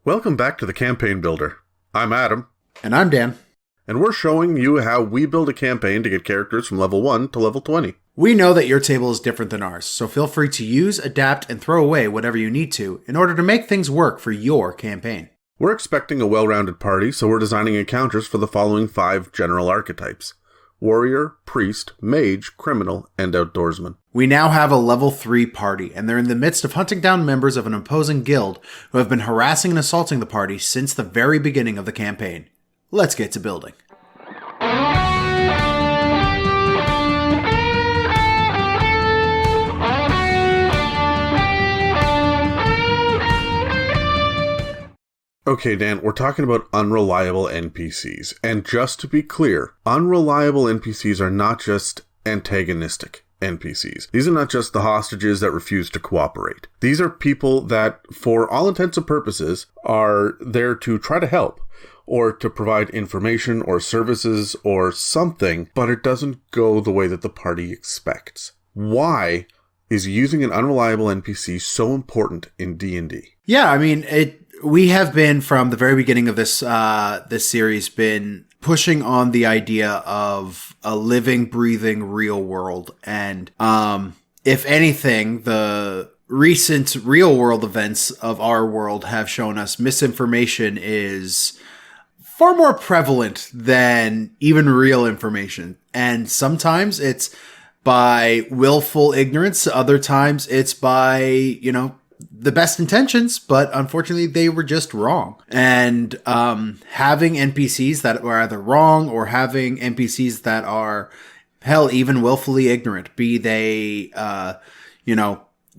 Welcome back to the Campaign Builder. I'm Adam. And I'm Dan. And we're showing you how we build a campaign to get characters from level 1 to level 20. We know that your table is different than ours, so feel free to use, adapt, and throw away whatever you need to in order to make things work for your campaign. We're expecting a well-rounded party, so we're designing encounters for the following 5 general archetypes: warrior, priest, mage, criminal, and outdoorsman. We now have a level 3 party, and they're in the midst of hunting down members of an opposing guild who have been harassing and assaulting the party since the very beginning of the campaign. Let's get to building. Okay, Dan, we're talking about unreliable NPCs. And just to be clear, unreliable NPCs are not just antagonistic NPCs. These are not just the hostages that refuse to cooperate. These are people that, for all intents and purposes, are there to try to help, or to provide information or services or something, but it doesn't go the way that the party expects. Why is using an unreliable NPC so important in D&D? Yeah, I mean, we have been, from the very beginning of this series, been pushing on the idea of a living, breathing, real world. And if anything, the recent real world events of our world have shown us misinformation is far more prevalent than even real information. And sometimes it's by willful ignorance. Other times it's by, the best intentions, but unfortunately they were just wrong. And having NPCs that are either wrong or having NPCs that are, hell, even willfully ignorant, be they,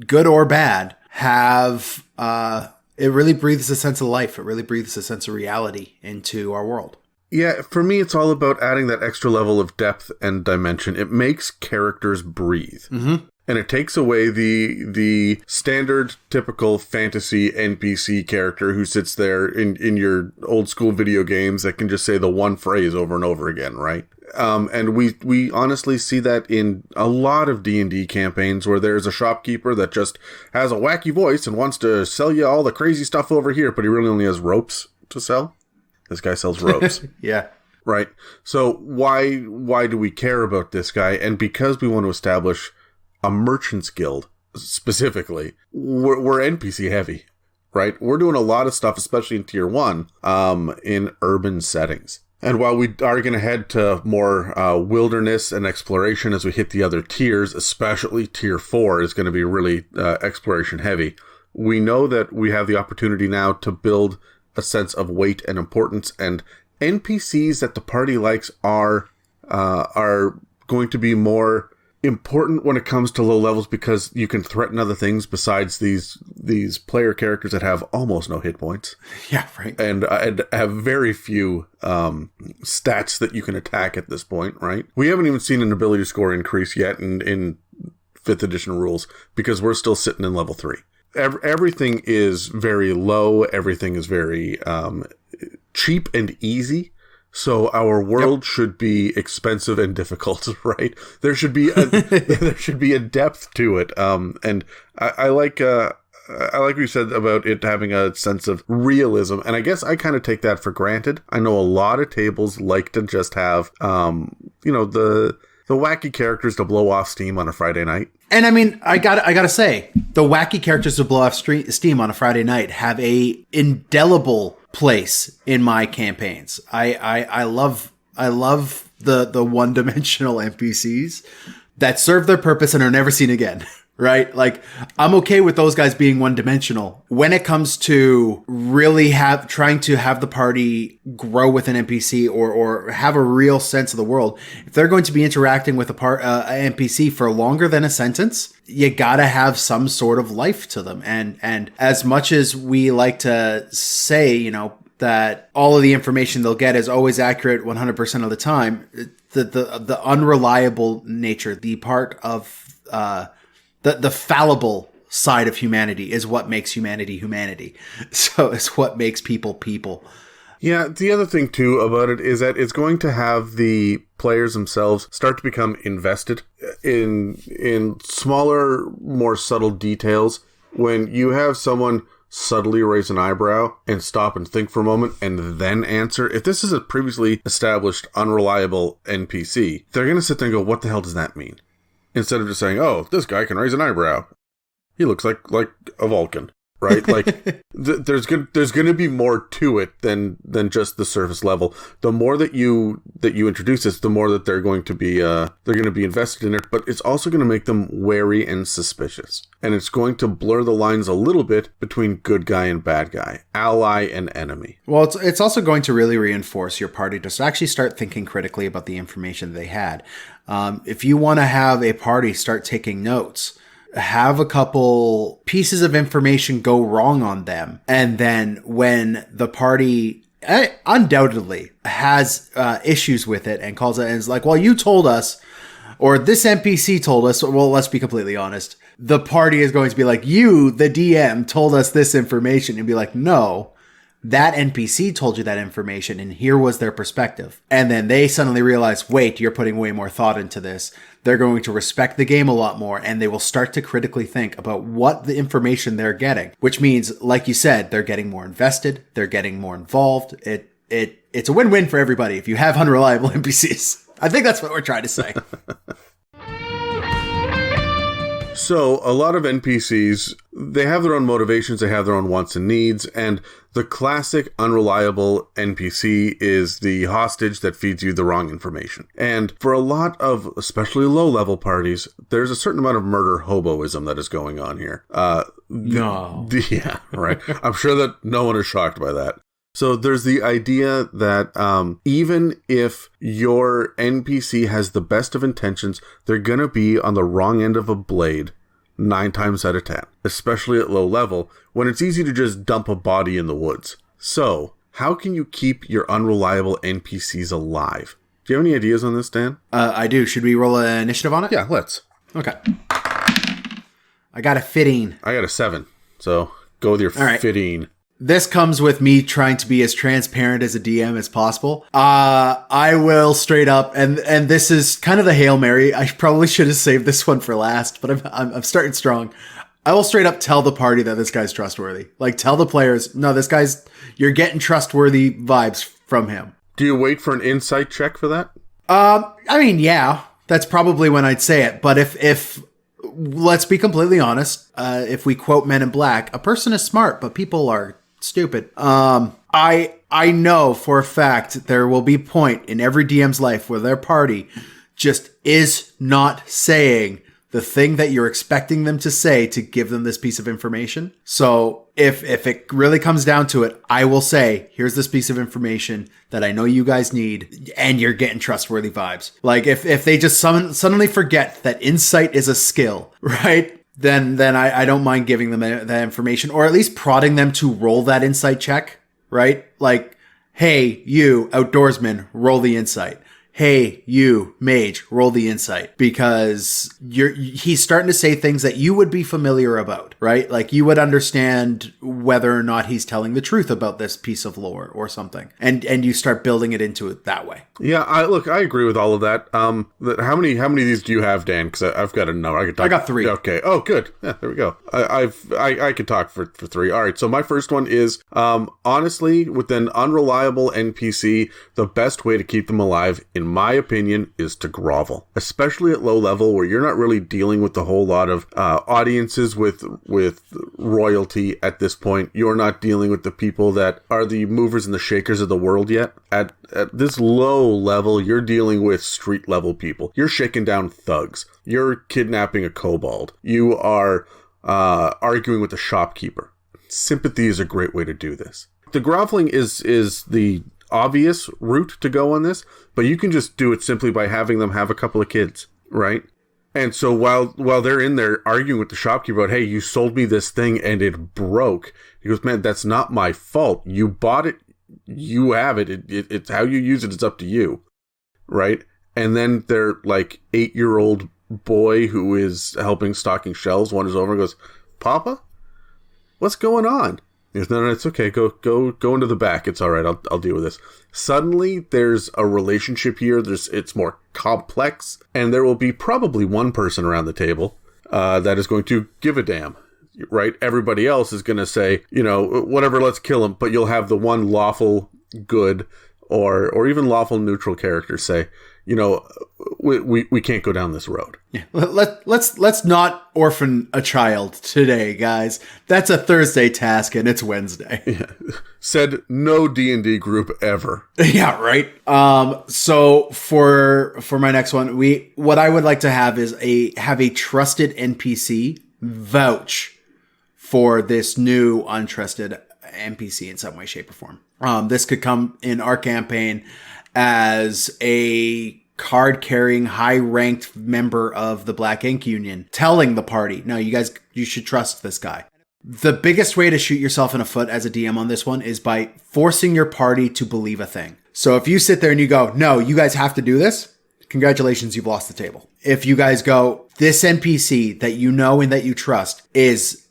good or bad, have, it really breathes a sense of life. It really breathes a sense of reality into our world. Yeah, for me, it's all about adding that extra level of depth and dimension. It makes characters breathe. Mm-hmm. And it takes away the standard, typical fantasy NPC character who sits there in your old school video games that can just say the one phrase over and over again, right? And we honestly see that in a lot of D&D campaigns where there's a shopkeeper that just has a wacky voice and wants to sell you all the crazy stuff over here, but he really only has ropes to sell. This guy sells ropes. Yeah. Right. So why do we care about this guy? And because we want to establish a merchant's guild specifically, we're NPC heavy, right? We're doing a lot of stuff, especially in tier 1, in urban settings. And while we are going to head to more wilderness and exploration as we hit the other tiers, especially tier 4 is going to be really exploration heavy, we know that we have the opportunity now to build a sense of weight and importance, and NPCs that the party likes are going to be more important when it comes to low levels, because you can threaten other things besides these player characters that have almost no hit points. Yeah, right. And have very few stats that you can attack at this point, right? We haven't even seen an ability score increase yet in 5th edition rules, because we're still sitting in level 3. Everything is very low. Everything is very cheap and easy. So our world should be expensive and difficult, right? There should be a depth to it. And I like what you said about it having a sense of realism. And I guess I kind of take that for granted. I know a lot of tables like to just have, the wacky characters to blow off steam on a Friday night. And I mean, I gotta say, the wacky characters to blow off steam on a Friday night have a indelible place in my campaigns. I love the one-dimensional NPCs that serve their purpose and are never seen again. Right? Like, I'm okay with those guys being one-dimensional when it comes to really trying to have the party grow with an NPC or have a real sense of the world. If they're going to be interacting with a NPC for longer than a sentence, you gotta have some sort of life to them. And as much as we like to say, that all of the information they'll get is always accurate 100% of the time, the unreliable nature, the part of the fallible side of humanity is what makes humanity. So it's what makes people. Yeah, the other thing, too, about it is that it's going to have the players themselves start to become invested in smaller, more subtle details. When you have someone subtly raise an eyebrow and stop and think for a moment and then answer. If this is a previously established unreliable NPC, they're going to sit there and go, what the hell does that mean? Instead of just saying, oh, this guy can raise an eyebrow. He looks like a Vulcan. Right? Like, there's going to be more to it than just the surface level. The more that you introduce this, the more that they're going to be invested in it. But it's also going to make them wary and suspicious, and it's going to blur the lines a little bit between good guy and bad guy, ally and enemy. Well, it's also going to really reinforce your party to actually start thinking critically about the information they had. If you want to have a party start taking notes, have a couple pieces of information go wrong on them. And then when the party undoubtedly has issues with it and calls it and is like, well, you told us, or this NPC told us, well, let's be completely honest. The party is going to be like, you, the DM, told us this information, and be like, no, that NPC told you that information and here was their perspective. And then they suddenly realize, wait, you're putting way more thought into this. They're going to respect the game a lot more, and they will start to critically think about what the information they're getting, which means, like you said, they're getting more invested. They're getting more involved. It's a win-win for everybody if you have unreliable NPCs. I think that's what we're trying to say. So, a lot of NPCs, they have their own motivations, they have their own wants and needs, and the classic unreliable NPC is the hostage that feeds you the wrong information. And for a lot of, especially low-level parties, there's a certain amount of murder hoboism that is going on here. No. Yeah, right. I'm sure that no one is shocked by that. So there's the idea that even if your NPC has the best of intentions, they're going to be on the wrong end of a blade 9 times out of 10, especially at low level, when it's easy to just dump a body in the woods. So how can you keep your unreliable NPCs alive? Do you have any ideas on this, Dan? I do. Should we roll an initiative on it? Yeah, let's. Okay. I got a 15. I got a 7. So go with your 15. This comes with me trying to be as transparent as a DM as possible. I will straight up, and this is kind of the Hail Mary. I probably should have saved this one for last, but I'm starting strong. I will straight up tell the party that this guy's trustworthy. Like, tell the players, no, this guy's, you're getting trustworthy vibes from him. Do you wait for an insight check for that? I mean, yeah, that's probably when I'd say it. But if let's be completely honest, if we quote Men in Black, a person is smart, but people are stupid. I know for a fact there will be a point in every DM's life where their party just is not saying the thing that you're expecting them to say to give them this piece of information. So if it really comes down to it, I will say, here's this piece of information that I know you guys need, and you're getting trustworthy vibes. Like if they just suddenly forget that insight is a skill, right? Then I don't mind giving them that information, or at least prodding them to roll that insight check, right? Like, hey, you outdoorsman, roll the insight. Hey, you mage, roll the insight, because he's starting to say things that you would be familiar about, right? Like you would understand whether or not he's telling the truth about this piece of lore or something, and you start building it into it that way. Yeah, I agree with all of that. How many of these do you have, Dan? Because I've got a number. I got 3. Okay. Oh, good. Yeah, there we go. I could talk for 3. All right. So my first one is honestly, with an unreliable NPC, the best way to keep them alive, in my opinion, is to grovel, especially at low level where you're not really dealing with a whole lot of audiences with royalty at this point. You're not dealing with the people that are the movers and the shakers of the world yet. At this low level, you're dealing with street level people. You're shaking down thugs. You're kidnapping a kobold. You are arguing with the shopkeeper. Sympathy is a great way to do this. The groveling is the obvious route to go on this, but you can just do it simply by having them have a couple of kids, right? And so while they're in there arguing with the shopkeeper about, hey, you sold me this thing and it broke, he goes, man, that's not my fault. You bought it, you have it. It's how you use it, it's up to you, right? And then their like 8-year-old boy who is helping stocking shelves wanders over and goes, Papa, what's going on? He goes, no, it's okay. Go into the back. It's all right. I'll deal with this. Suddenly, there's a relationship here. It's more complex, and there will be probably one person around the table that is going to give a damn. right? Everybody else is going to say, whatever, let's kill him. But you'll have the one lawful good or even lawful neutral character say, we can't go down this road. Yeah. Let's not orphan a child today, guys. That's a Thursday task and it's Wednesday. Yeah. Said no D&D group ever. Yeah, right. So for my next one, what I would like to have is have a trusted NPC vouch for this new untrusted NPC in some way, shape, or form. This could come in our campaign as a card-carrying, high-ranked member of the Black Ink Union telling the party, no, you should trust this guy. The biggest way to shoot yourself in the foot as a DM on this one is by forcing your party to believe a thing. So if you sit there and you go, no, you guys have to do this, congratulations, you've lost the table. If you guys go, this NPC that you know and that you trust is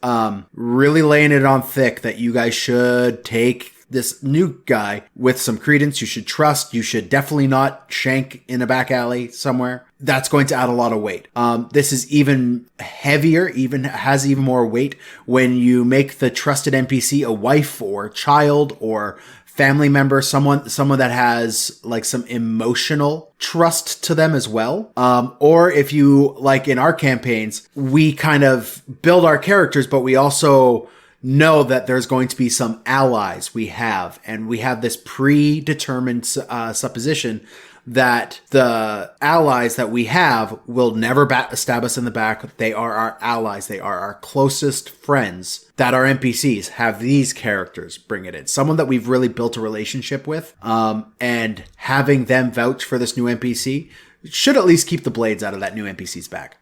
really laying it on thick that you guys should take this new guy with some credence, you should trust, you should definitely not shank in a back alley somewhere. That's going to add a lot of weight. This is even heavier, has even more weight when you make the trusted NPC a wife or child or family member, someone that has like some emotional trust to them as well. Or if you, like in our campaigns, we kind of build our characters, but we also know that there's going to be some allies we have, and we have this predetermined supposition that the allies that we have will never stab us in the back. They are our allies. They are our closest friends. That our NPCs have these characters bring it in. Someone that we've really built a relationship with, and having them vouch for this new NPC should at least keep the blades out of that new NPC's back.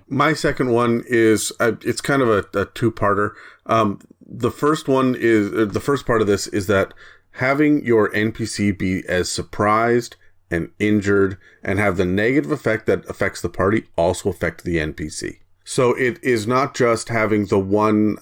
My second one is, it's kind of a two-parter. The first part of this is that having your NPC be as surprised and injured and have the negative effect that affects the party also affect the NPC. So it is not just having the one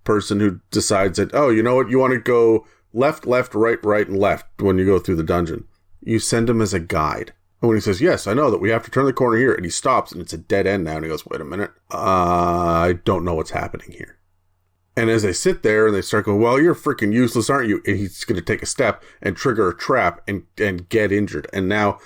person who decides that, oh, you know what, you want to go left, right, and left when you go through the dungeon. You send him as a guide. And when he says, yes, I know that we have to turn the corner here, and he stops, and it's a dead end now, and he goes, wait a minute, I don't know what's happening here. And as they sit there, and they start going, well, you're freaking useless, aren't you? And he's going to take a step and trigger a trap and get injured. And now,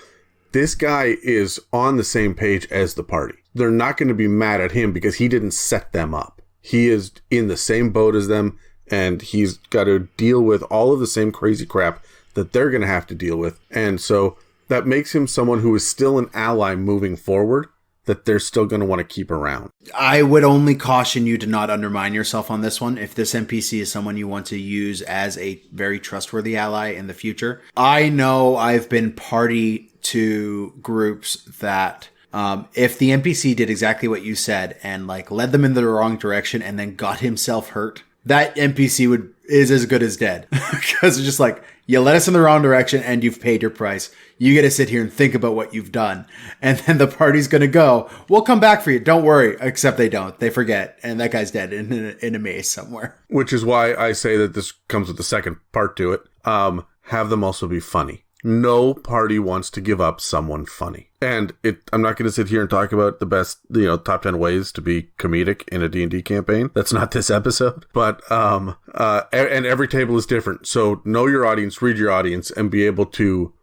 this guy is on the same page as the party. They're not going to be mad at him because he didn't set them up. He is in the same boat as them, and he's got to deal with all of the same crazy crap that they're going to have to deal with. And so that makes him someone who is still an ally moving forward that they're still going to want to keep around. I would only caution you to not undermine yourself on this one. If this NPC is someone you want to use as a very trustworthy ally in the future. I know I've been party to groups that if the NPC did exactly what you said and like led them in the wrong direction and then got himself hurt, that NPC is as good as dead. Because it's just like, you led us in the wrong direction and you've paid your price. You get to sit here and think about what you've done. And then the party's going to go, we'll come back for you. Don't worry. Except they don't. They forget. And that guy's dead in a maze somewhere. Which is why I say that this comes with the second part to it. Have them also be funny. No party wants to give up someone funny. And I'm not going to sit here and talk about the best, top 10 ways to be comedic in a D&D campaign. That's not this episode. But, and every table is different. So know your audience, read your audience, and be able to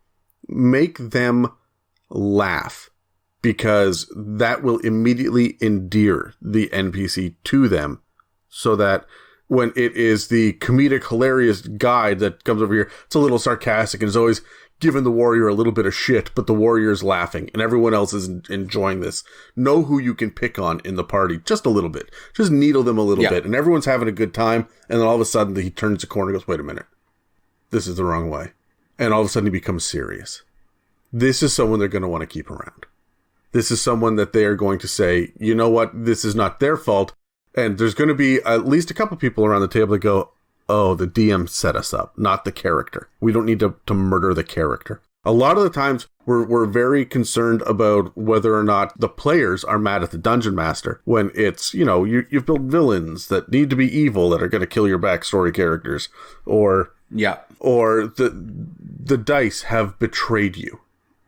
make them laugh, because that will immediately endear the NPC to them, so that when it is the comedic, hilarious guide that comes over here, it's a little sarcastic and is always giving the warrior a little bit of shit, but the warrior is laughing and everyone else is enjoying this. Know who you can pick on in the party just a little bit. Just needle them a little bit, and everyone's having a good time, and then all of a sudden he turns the corner and goes, wait a minute, this is the wrong way. And all of a sudden he becomes serious. This is someone they're going to want to keep around. This is someone that they are going to say, you know what, this is not their fault. And there's going to be at least a couple people around the table that go, oh, the DM set us up, not the character. We don't need to murder the character. A lot of the times we're very concerned about whether or not the players are mad at the dungeon master when it's, you've built villains that need to be evil that are going to kill your backstory characters, or the dice have betrayed you,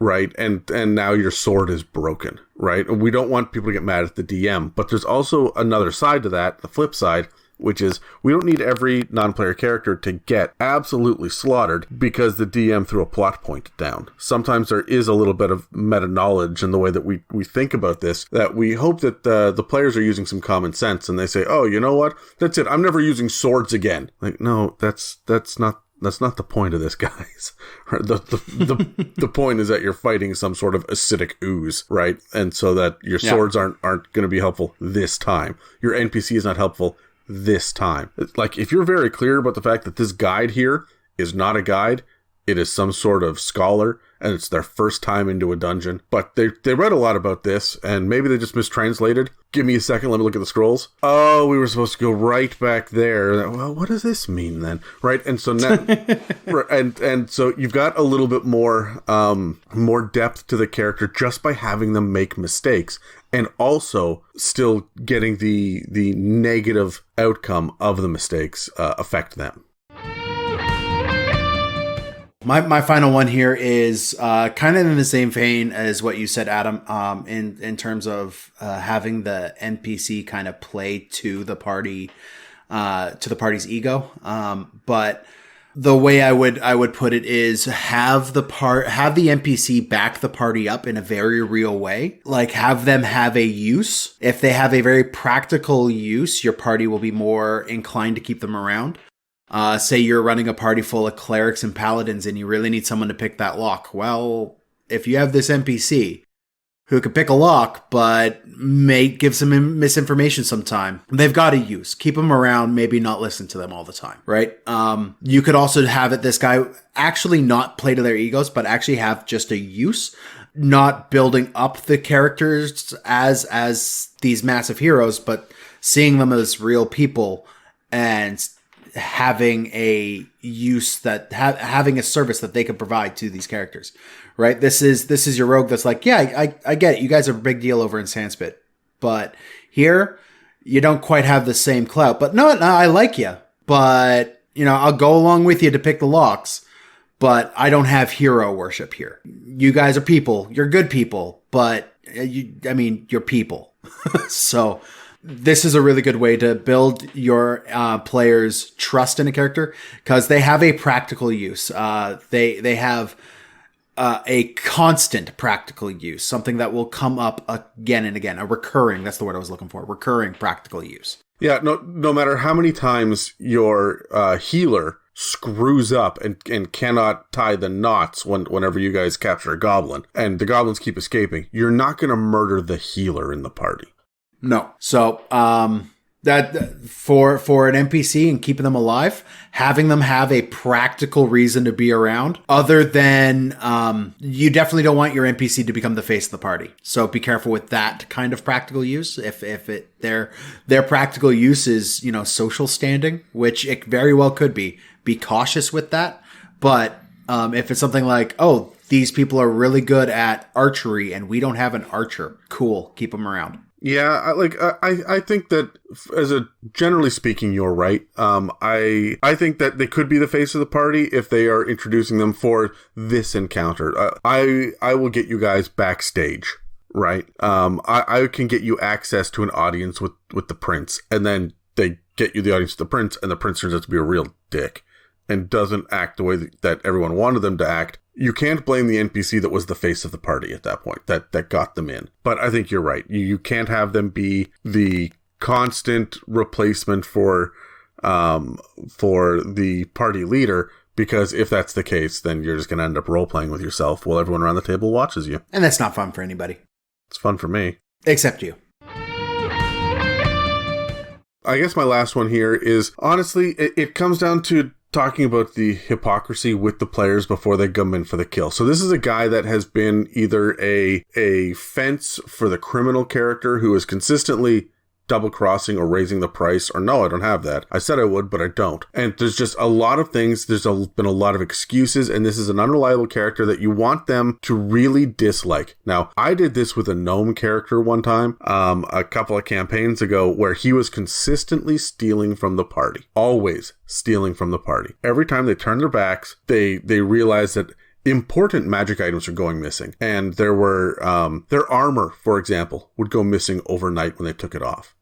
right? And now your sword is broken, right? And we don't want people to get mad at the DM, but there's also another side to that, the flip side, which is we don't need every non-player character to get absolutely slaughtered because the DM threw a plot point down. Sometimes there is a little bit of meta knowledge in the way that we think about this, that we hope that the players are using some common sense and they say, oh, you know what? That's it. I'm never using swords again. Like, no, that's not the point of this, guys. The point is that you're fighting some sort of acidic ooze, right? And so that your swords aren't going to be helpful this time. Your NPC is not helpful this time. Like, if you're very clear about the fact that this guide here is not a guide, it is some sort of scholar, and it's their first time into a dungeon. But they read a lot about this, and maybe they just mistranslated. Give me a second, let me look at the scrolls. Oh, we were supposed to go right back there. Well, what does this mean then? Right? And so now, and so you've got a little bit more depth to the character just by having them make mistakes, and also still getting the negative outcome of the mistakes affect them. My final one here is kind of in the same vein as what you said, Adam, in terms of having the NPC kind of play to the party, to the party's ego. But the way I would put it is have the NPC back the party up in a very real way. Like, have them have a use. If they have a very practical use, your party will be more inclined to keep them around. Say you're running a party full of clerics and paladins and you really need someone to pick that lock. Well, if you have this NPC who can pick a lock, but may give some misinformation sometime, they've got a use. Keep them around, maybe not listen to them all the time, right? You could also have this guy actually not play to their egos, but actually have just a use, not building up the characters as these massive heroes, but seeing them as real people and having a use that having a service that they can provide to these characters, right? This is your rogue that's like, yeah, I get it. You guys are a big deal over in Sandspit, but here you don't quite have the same clout. But no, I like you, but I'll go along with you to pick the locks, but I don't have hero worship here. You guys are people. You're good people, but you're people. So this is a really good way to build your players' trust in a character because they have a practical use. They have a constant practical use, something that will come up again and again. That's the word I was looking for. Recurring practical use. Yeah, no matter how many times your healer screws up and cannot tie the knots whenever you guys capture a goblin, and the goblins keep escaping, you're not going to murder the healer in the party. No. So, that for an NPC and keeping them alive, having them have a practical reason to be around other than, you definitely don't want your NPC to become the face of the party. So be careful with that kind of practical use. If their practical use is, social standing, which it very well could be cautious with that. But, if it's something like, oh, these people are really good at archery and we don't have an archer, cool, keep them around. Yeah, I think that generally speaking, you're right. I think that they could be the face of the party if they are introducing them for this encounter. I will get you guys backstage, right? I can get you access to an audience with the prince, and then they get you the audience with the prince, and the prince turns out to be a real dick and doesn't act the way that everyone wanted them to act. You can't blame the NPC that was the face of the party at that point, that got them in. But I think you're right. You can't have them be the constant replacement for the party leader, because if that's the case, then you're just going to end up role-playing with yourself while everyone around the table watches you. And that's not fun for anybody. It's fun for me. Except you. I guess my last one here is, honestly, it comes down to talking about the hypocrisy with the players before they come in for the kill. So this is a guy that has been either a fence for the criminal character who is consistently double-crossing or raising the price, or no, I don't have that. I said I would, but I don't. And there's just a lot of things. There's been a lot of excuses, and this is an unreliable character that you want them to really dislike. Now, I did this with a gnome character one time, a couple of campaigns ago, where he was consistently stealing from the party. Always stealing from the party. Every time they turned their backs, they realized that important magic items are going missing. And there were, their armor, for example, would go missing overnight when they took it off.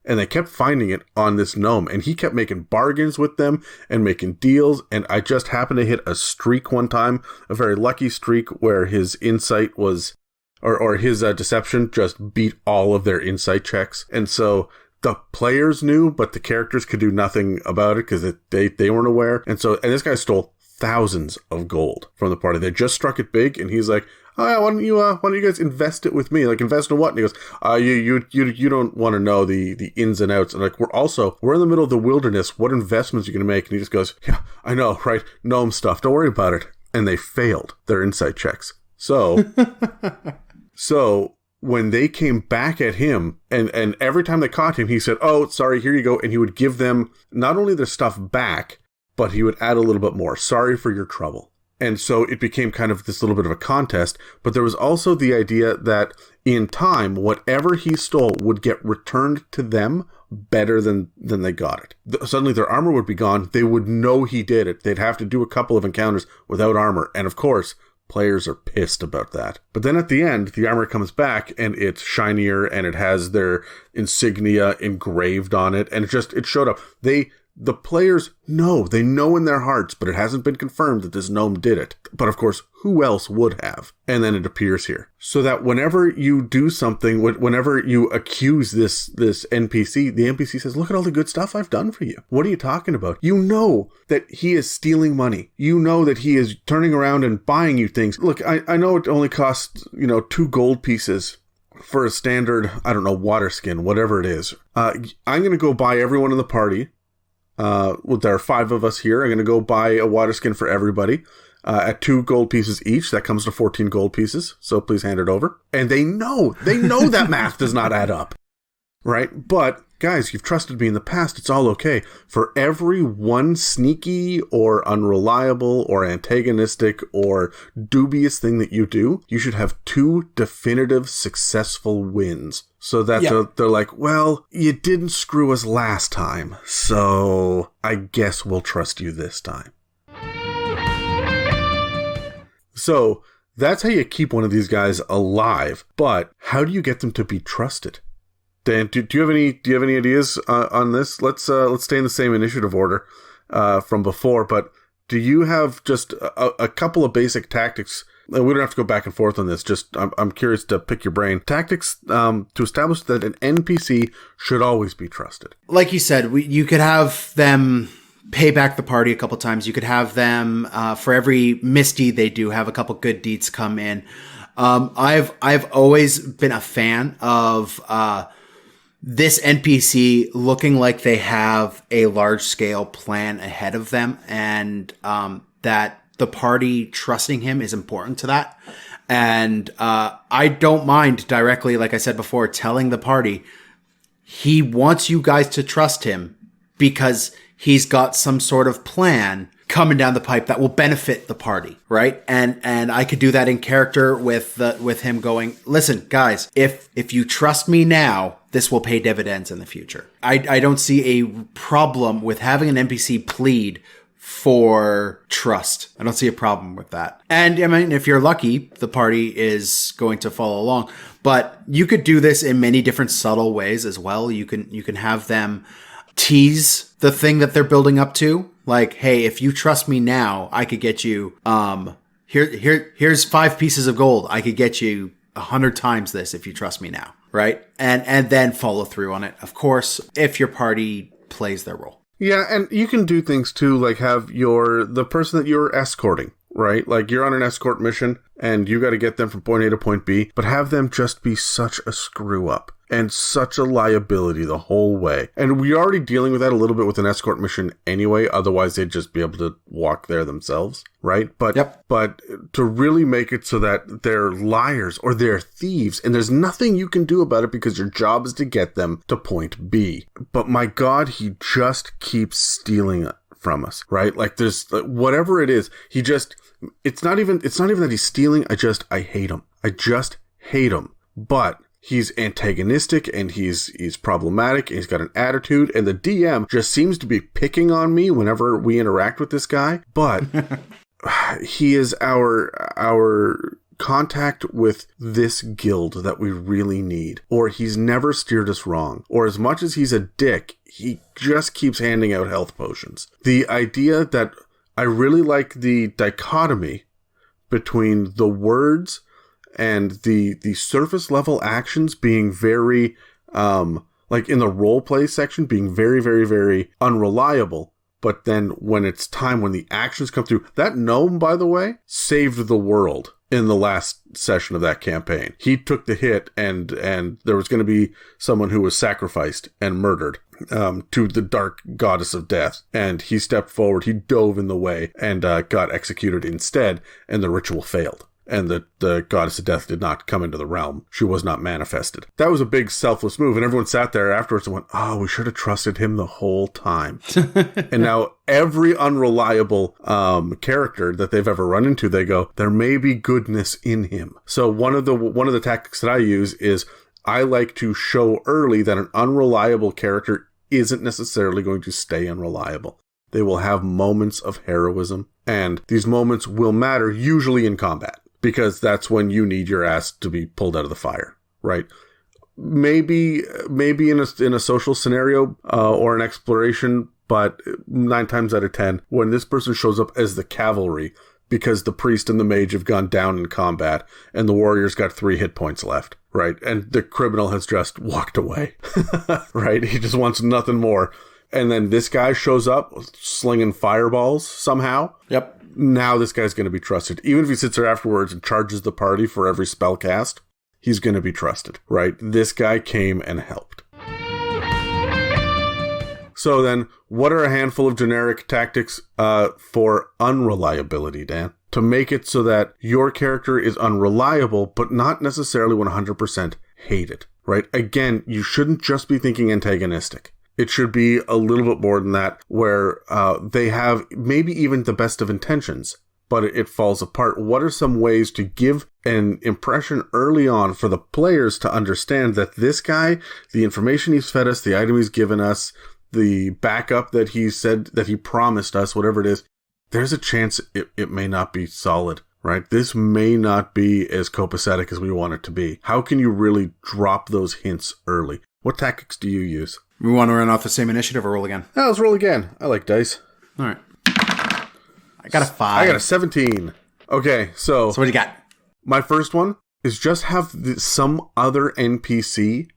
And they kept finding it on this gnome, and he kept making bargains with them and making deals. And I just happened to hit a streak one time, a very lucky streak where his insight was, or his deception just beat all of their insight checks. And so the players knew, but the characters could do nothing about it because they weren't aware. And this guy stole thousands of gold from the party. They just struck it big, and he's like, "Oh, yeah, why don't you guys invest it with me? Like, invest in what?" And he goes, you don't want to know the ins and outs." And like, we're in the middle of the wilderness. What investments are you going to make? And he just goes, "Yeah, I know, right? Gnome stuff. Don't worry about it." And they failed their insight checks. So when they came back at him, and every time they caught him, he said, "Oh, sorry, here you go." And he would give them not only their stuff back, but he would add a little bit more. "Sorry for your trouble." And so it became kind of this little bit of a contest. But there was also the idea that in time, whatever he stole would get returned to them better than they got it. Suddenly their armor would be gone. They would know he did it. They'd have to do a couple of encounters without armor. And of course, players are pissed about that. But then at the end, the armor comes back and it's shinier and it has their insignia engraved on it. And it showed up. The players know. They know in their hearts, but it hasn't been confirmed that this gnome did it. But of course, who else would have? And then it appears here. So that whenever you do something, whenever you accuse this NPC, the NPC says, "Look at all the good stuff I've done for you. What are you talking about?" You know that he is stealing money. You know that he is turning around and buying you things. Look, I know it only costs, 2 gold pieces for a standard, I don't know, water skin, whatever it is. I'm going to go buy everyone in the party. There are 5 of us here. I'm going to go buy a water skin for everybody at 2 gold pieces each. That comes to 14 gold pieces. So please hand it over. And they know that math does not add up. Right? But guys, you've trusted me in the past. It's all okay. For every one sneaky or unreliable or antagonistic or dubious thing that you do, you should have 2 definitive successful wins. So that they're like, "Well, you didn't screw us last time, so I guess we'll trust you this time." So that's how you keep one of these guys alive. But how do you get them to be trusted? Dan, do you have any ideas on this? Let's stay in the same initiative order from before. But do you have just a couple of basic tactics? We don't have to go back and forth on this. Just I'm curious to pick your brain. Tactics to establish that an NPC should always be trusted. Like you said, you could have them pay back the party a couple times. You could have them for every misdeed they do, have a couple good deeds come in. I've always been a fan of this NPC looking like they have a large scale plan ahead of them, and that the party trusting him is important to that. And I don't mind directly, like I said before, telling the party he wants you guys to trust him because he's got some sort of plan coming down the pipe that will benefit the party, right? And I could do that in character with him going, "Listen, guys, if you trust me now, this will pay dividends in the future." I don't see a problem with having an NPC plead for trust. I don't see a problem with that. And I mean, if you're lucky, the party is going to follow along. But you could do this in many different subtle ways as well. You can have them tease the thing that they're building up to. Like, "Hey, if you trust me now, I could get you, here's 5 pieces of gold. I could get you 100 times this if you trust me now." Right? And then follow through on it, of course, if your party plays their role. Yeah, and you can do things too, like have the person that you're escorting, right? Like you're on an escort mission and you got to get them from point A to point B, but have them just be such a screw up and such a liability the whole way. And we're already dealing with that a little bit with an escort mission anyway, otherwise they'd just be able to walk there themselves, right? But to really make it so that they're liars or they're thieves, and there's nothing you can do about it because your job is to get them to point B. But my God, he just keeps stealing it from us, right? Like there's whatever it is, it's not even that he's stealing. I hate him. I just hate him. But he's antagonistic and he's problematic and he's got an attitude, and the DM just seems to be picking on me whenever we interact with this guy. But he is our contact with this guild that we really need, or he's never steered us wrong, or as much as he's a dick, he just keeps handing out health potions. The idea that I really like the dichotomy between the words and the surface level actions being very, like in the role play section, being very, very, very unreliable. But then when it's time, when the actions come through, that gnome, by the way, saved the world in the last session of that campaign. He took the hit, and there was going to be someone who was sacrificed and murdered to the dark goddess of death. And he stepped forward, he dove in the way, and got executed instead, and the ritual failed. And the goddess of death did not come into the realm. She was not manifested. That was a big selfless move, and everyone sat there afterwards and went, oh, we should have trusted him the whole time. And now every unreliable character that they've ever run into, they go, there may be goodness in him. So one of the tactics that I use is I like to show early that an unreliable character isn't necessarily going to stay unreliable. They will have moments of heroism, and these moments will matter, usually in combat, because that's when you need your ass to be pulled out of the fire, right? Maybe in a social scenario or an exploration, but 9 times out of 10, when this person shows up as the cavalry, because the priest and the mage have gone down in combat, and the warrior's got 3 hit points left, right? And the criminal has just walked away, right? He just wants nothing more. And then this guy shows up slinging fireballs somehow. Yep. Now this guy's going to be trusted. Even if he sits there afterwards and charges the party for every spell cast, he's going to be trusted, right? This guy came and helped. So then, what are a handful of generic tactics for unreliability, Dan? To make it so that your character is unreliable, but not necessarily 100% hated, right? Again, you shouldn't just be thinking antagonistic. It should be a little bit more than that, where they have maybe even the best of intentions, but it falls apart. What are some ways to give an impression early on for the players to understand that this guy, the information he's fed us, the item he's given us, the backup that he said that he promised us, whatever it is, there's a chance it may not be solid, right? This may not be as copacetic as we want it to be. How can you really drop those hints early? What tactics do you use? We want to run off the same initiative or roll again? Oh, let's roll again. I like dice. All right. I got a 5. I got a 17. Okay, so what do you got? My first one is just have some other NPC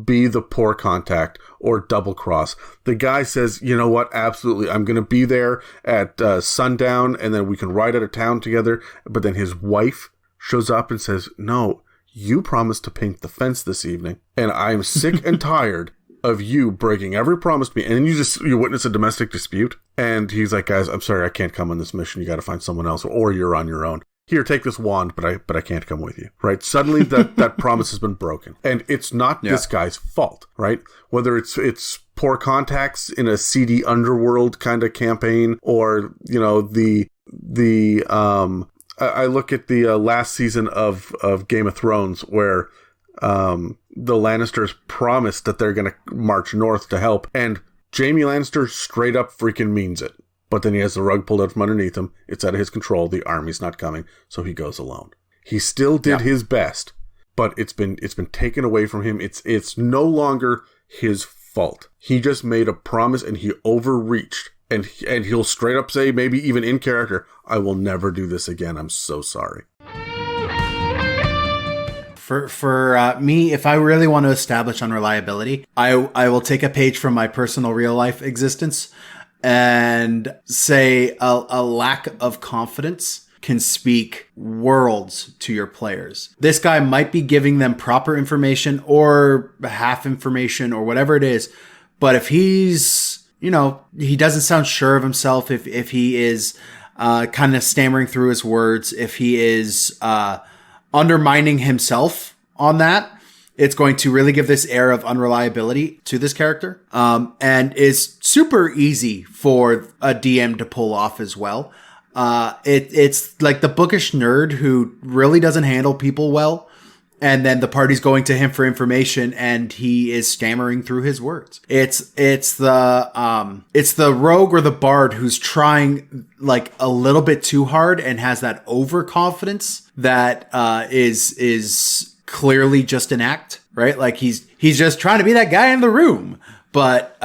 be the poor contact or double cross. The guy says, you know what, absolutely, I'm going to be there at sundown, and then we can ride out of town together. But then his wife shows up and says, no, you promised to paint the fence this evening, and I'm sick and tired of you breaking every promise to me. And then you witness a domestic dispute, and he's like, guys, I'm sorry, I can't come on this mission. You got to find someone else, or you're on your own. Here, take this wand, but I can't come with you, right? Suddenly that promise has been broken, and it's not this guy's fault, right? Whether it's poor contacts in a seedy underworld kind of campaign, or I look at the last season of Game of Thrones, where the Lannisters promised that they're going to march north to help, and Jaime Lannister straight up freaking means it. But then he has the rug pulled out from underneath him. It's out of his control. The army's not coming, so he goes alone. He still did his best, but it's been taken away from him. It's no longer his fault. He just made a promise and he overreached. And he'll straight up say, maybe even in character, I will never do this again. I'm so sorry. For me, if I really want to establish unreliability, I will take a page from my personal real life existence and say a lack of confidence can speak worlds to your players. This guy might be giving them proper information or half information or whatever it is, but if he's, he doesn't sound sure of himself, if he is kind of stammering through his words, if he is undermining himself on that, it's going to really give this air of unreliability to this character, and is super easy for a DM to pull off as well. It's like the bookish nerd who really doesn't handle people well and then the party's going to him for information, and he is stammering through his words. It's the rogue or the bard who's trying like a little bit too hard and has that overconfidence that is clearly just an act, right? Like he's just trying to be that guy in the room, but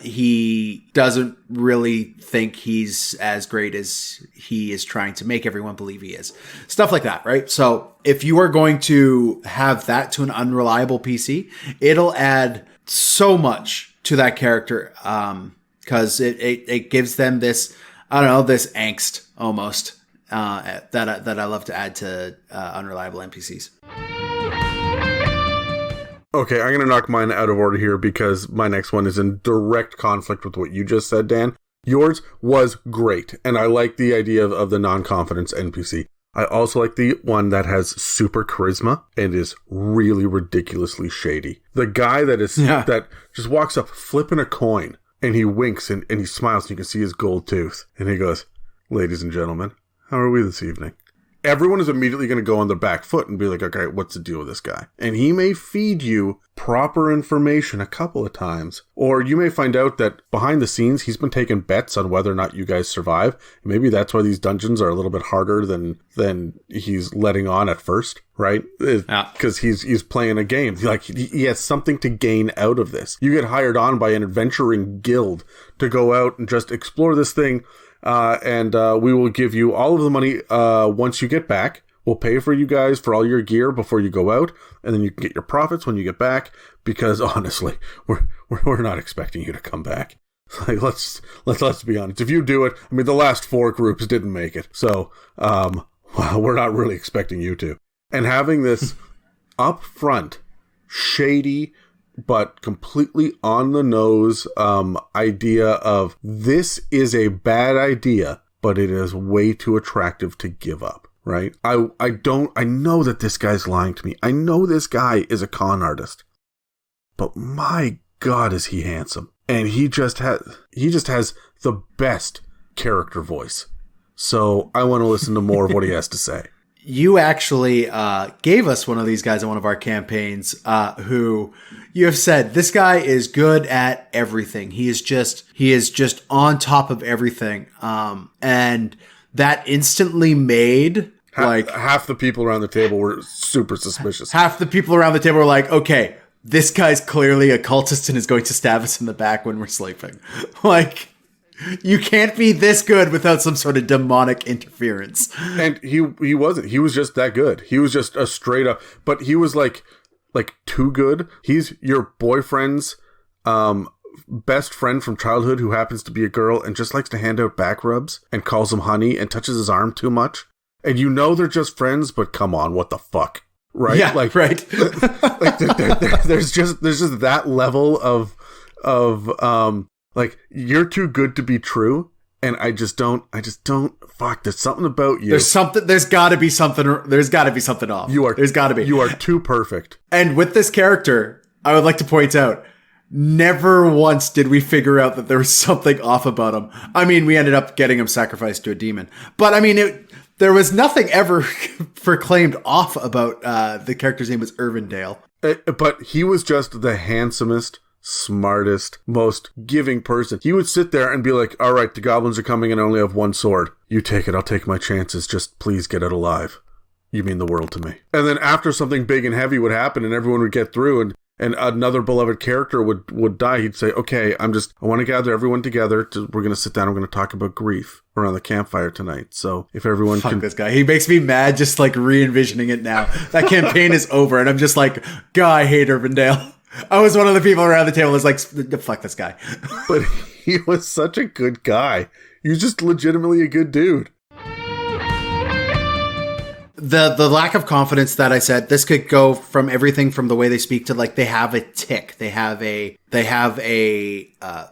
he doesn't really think he's as great as he is trying to make everyone believe he is. Stuff like that, right? So if you are going to have that to an unreliable PC, it'll add so much to that character, because it gives them this, I don't know, this angst almost that I love to add to unreliable NPCs. Okay, I'm going to knock mine out of order here because my next one is in direct conflict with what you just said, Dan. Yours was great, and I like the idea of the non-confidence NPC. I also like the one that has super charisma and is really ridiculously shady. The guy that just walks up flipping a coin, and he winks and he smiles, and you can see his gold tooth. And he goes, "Ladies and gentlemen, how are we this evening?" Everyone is immediately going to go on their back foot and be like, okay, what's the deal with this guy? And he may feed you proper information a couple of times. Or you may find out that behind the scenes, he's been taking bets on whether or not you guys survive. Maybe that's why these dungeons are a little bit harder than he's letting on at first, right? Because he's playing a game. Like he has something to gain out of this. You get hired on by an adventuring guild to go out and just explore this thing. And we will give you all of the money once you get back. We'll pay for you guys for all your gear before you go out, and then you can get your profits when you get back. Because honestly, we're not expecting you to come back. Like let's be honest. If you do it, I mean, the last 4 groups didn't make it, so we're not really expecting you to. And having this upfront, shady, but completely on the nose idea of this is a bad idea, but it is way too attractive to give up, right? I know that this guy's lying to me. I know this guy is a con artist, but my God, is he handsome. And he just has the best character voice. So I want to listen to more of what he has to say. You actually gave us one of these guys in one of our campaigns who you have said, this guy is good at everything. He is just on top of everything. And that instantly made half the people around the table were super suspicious. Half the people around the table were like, okay, this guy's clearly a cultist and is going to stab us in the back when we're sleeping. Like, you can't be this good without some sort of demonic interference. And he wasn't. He was just that good. He was just a straight up, but he was like too good. He's your boyfriend's best friend from childhood who happens to be a girl and just likes to hand out back rubs and calls him honey and touches his arm too much. And you know they're just friends, but come on, what the fuck? Right? Yeah, like, right. There's just that level of like, you're too good to be true, and I just don't, fuck, there's something about you. There's gotta be something off. There's gotta be. You are too perfect. And with this character, I would like to point out, never once did we figure out that there was something off about him. I mean, we ended up getting him sacrificed to a demon. But I mean, there was nothing ever proclaimed off about the character's name was Irvindale. But he was just the handsomest, smartest, most giving person. He would sit there and be like, all right, the goblins are coming and I only have one sword. You take it, I'll take my chances. Just please get out alive. You mean the world to me. And then after something big and heavy would happen and everyone would get through and another beloved character would die, he'd say, okay, I want to gather everyone together. We're going to sit down. We're going to talk about grief around the campfire tonight. So if everyone Fuck this guy. He makes me mad just like re-envisioning it now. That campaign is over and I'm just like, God, I hate Irvindale. I was one of the people around the table who was like, fuck this guy. But he was such a good guy. He was just legitimately a good dude. The lack of confidence that I said, this could go from everything from the way they speak to like they have a tick. They have a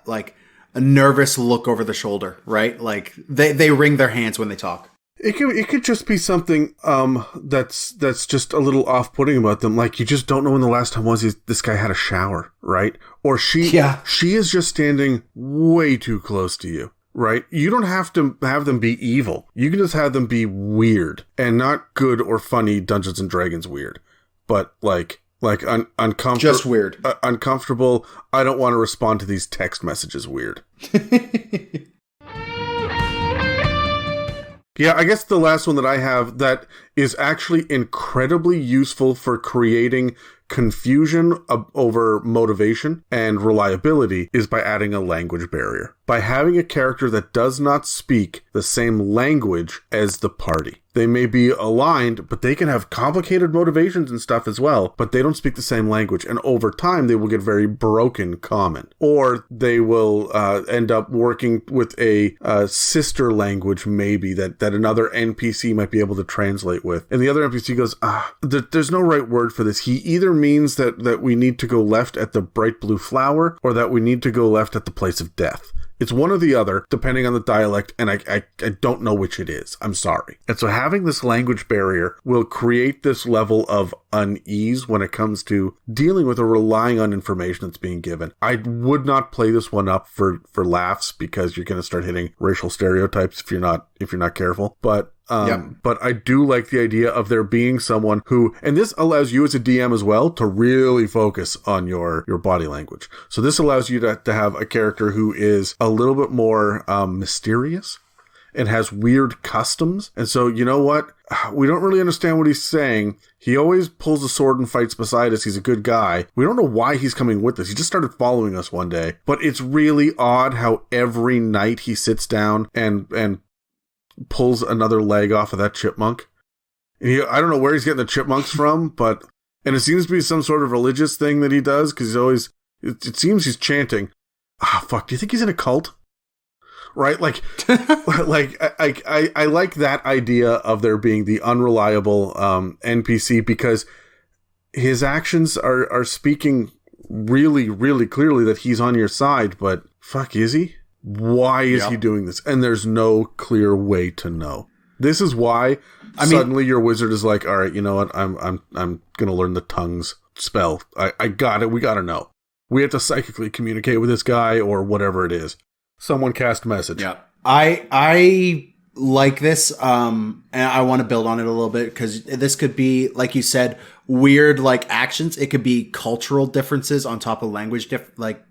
like a nervous look over the shoulder, right? Like they wring their hands when they talk. It could just be something that's just a little off-putting about them. Like, you just don't know when the last time was this guy had a shower, right? Or she is just standing way too close to you, right? You don't have to have them be evil. You can just have them be weird and not good or funny Dungeons and Dragons weird. but uncomfortable. Just weird. Uncomfortable. I don't want to respond to these text messages. Weird. Yeah, I guess the last one that I have that is actually incredibly useful for creating confusion over motivation and reliability is by adding a language barrier. By having a character that does not speak the same language as the party. They may be aligned, but they can have complicated motivations and stuff as well, but they don't speak the same language. And over time, they will get very broken common. Or they will end up working with a sister language, maybe, that another NPC might be able to translate with. And the other NPC goes, there's no right word for this. He either means that we need to go left at the bright blue flower, or that we need to go left at the place of death. It's one or the other, depending on the dialect, and I don't know which it is. I'm sorry. And so having this language barrier will create this level of unease when it comes to dealing with or relying on information that's being given. I would not play this one up for laughs, because you're going to start hitting racial stereotypes if you're not careful. But I do like the idea of there being someone who, and this allows you as a DM as well to really focus on your body language. So this allows you to have a character who is a little bit more mysterious and has weird customs. And so, you know what? We don't really understand what he's saying. He always pulls a sword and fights beside us. He's a good guy. We don't know why he's coming with us. He just started following us one day. But it's really odd how every night he sits down and pulls another leg off of that chipmunk. And I don't know where he's getting the chipmunks from, and it seems to be some sort of religious thing that he does, because he's always, it seems he's chanting. Do you think he's in a cult? Right? I like that idea of there being the unreliable NPC, because his actions are speaking really, really clearly that he's on your side, but is he? Why is he doing this? And there's no clear way to know. This is why suddenly your wizard is like, all right, you know what? I'm going to learn the tongues spell. I got it. We got to know. We have to psychically communicate with this guy, or whatever it is. Someone cast message. Yeah. I like this, and I want to build on it a little bit, because this could be, like you said, weird actions. It could be cultural differences on top of language, like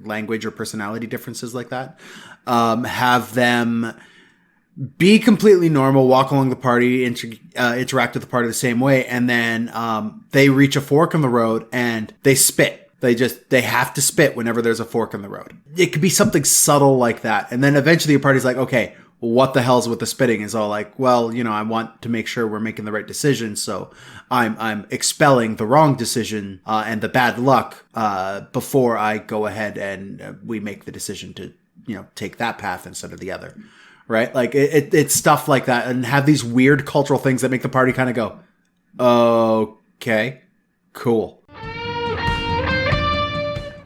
language or personality differences like that. Have them be completely normal, walk along the party, interact with the party the same way, and then they reach a fork in the road and they spit. They have to spit whenever there's a fork in the road. It could be something subtle like that. And then eventually your party's like, okay, what the hell's with the spitting? Is all like, well, I want to make sure we're making the right decision. So I'm expelling the wrong decision and the bad luck before I go ahead and we make the decision to, take that path instead of the other. Right? Like it's stuff like that, and have these weird cultural things that make the party kind of go, okay, cool.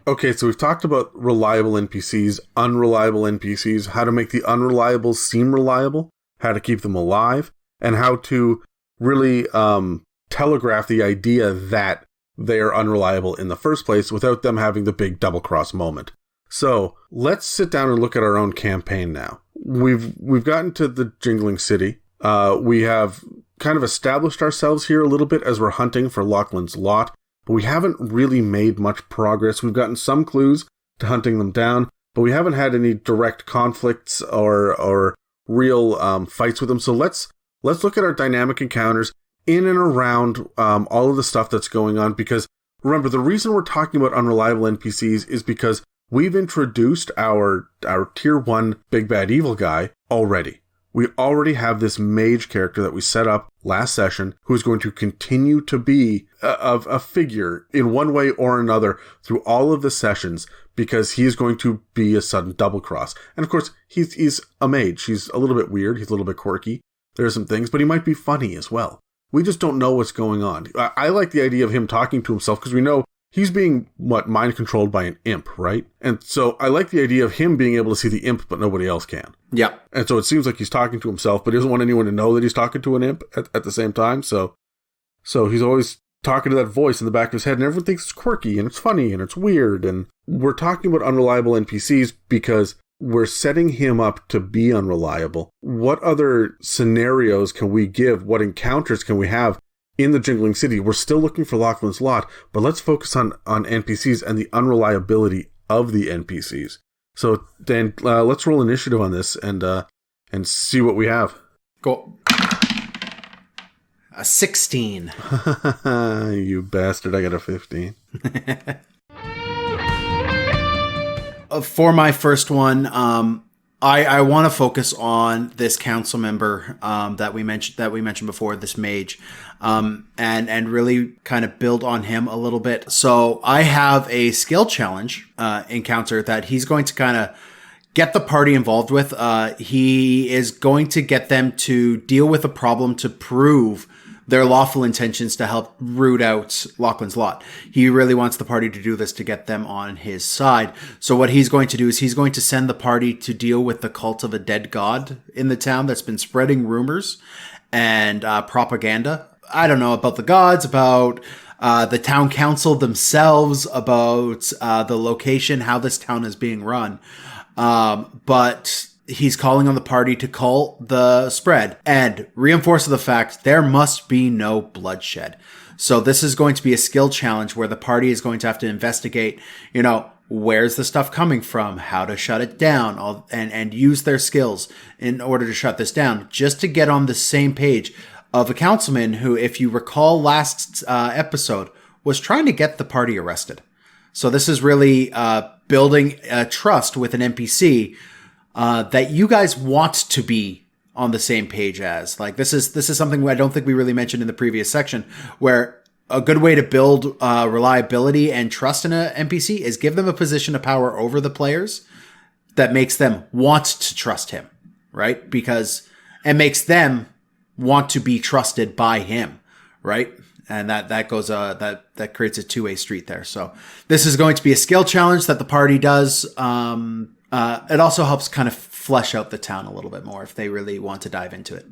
Okay, so we've talked about reliable NPCs, unreliable NPCs, how to make the unreliables seem reliable, how to keep them alive, and how to really telegraph the idea that they are unreliable in the first place without them having the big double-cross moment. So let's sit down and look at our own campaign now. We've gotten to the Jingling City. We have kind of established ourselves here a little bit as we're hunting for Lachlan's lot. But we haven't really made much progress. We've gotten some clues to hunting them down, but we haven't had any direct conflicts or real fights with them. So let's look at our dynamic encounters in and around all of the stuff that's going on. Because remember, the reason we're talking about unreliable NPCs is because we've introduced our tier 1 big bad evil guy already. We already have this mage character that we set up last session who is going to continue to be a figure in one way or another through all of the sessions, because he's going to be a sudden double cross. And of course, he's a mage. He's a little bit weird. He's a little bit quirky. There are some things, but he might be funny as well. We just don't know what's going on. I like the idea of him talking to himself, because we know he's being, mind controlled by an imp, right? And so I like the idea of him being able to see the imp, but nobody else can. Yeah. And so it seems like he's talking to himself, but he doesn't want anyone to know that he's talking to an imp at the same time. So he's always talking to that voice in the back of his head, and everyone thinks it's quirky and it's funny and it's weird. And we're talking about unreliable NPCs because we're setting him up to be unreliable. What other scenarios can we give? What encounters can we have in the Jingling City. We're still looking for Lachlan's Lot, but let's focus on NPCs and the unreliability of the NPCs. So Dan, let's roll initiative on this and see what we have. Go. A 16. You bastard! I got a 15. For my first one, I want to focus on this council member that we mentioned before, this mage, and really kind of build on him a little bit. So I have a skill challenge encounter that he's going to kind of get the party involved with. He is going to get them to deal with a problem to prove their lawful intentions to help root out Lachlan's Lot. He really wants the party to do this to get them on his side. So what he's going to do is he's going to send the party to deal with the cult of a dead god in the town that's been spreading rumors and propaganda. I don't know about the gods, about the town council themselves, about the location, how this town is being run. But he's calling on the party to call the spread and reinforce the fact there must be no bloodshed. So this is going to be a skill challenge where the party is going to have to investigate, where's the stuff coming from, how to shut it down, and use their skills in order to shut this down, just to get on the same page of a councilman who, if you recall last episode, was trying to get the party arrested. So this is really building a trust with an NPC that you guys want to be on the same page as. Like this is something I don't think we really mentioned in the previous section, where a good way to build reliability and trust in an NPC is give them a position of power over the players that makes them want to trust him, right? Because it makes them want to be trusted by him, right? And that goes that creates a two-way street there. So this is going to be a skill challenge that the party does. It also helps kind of flesh out the town a little bit more if they really want to dive into it.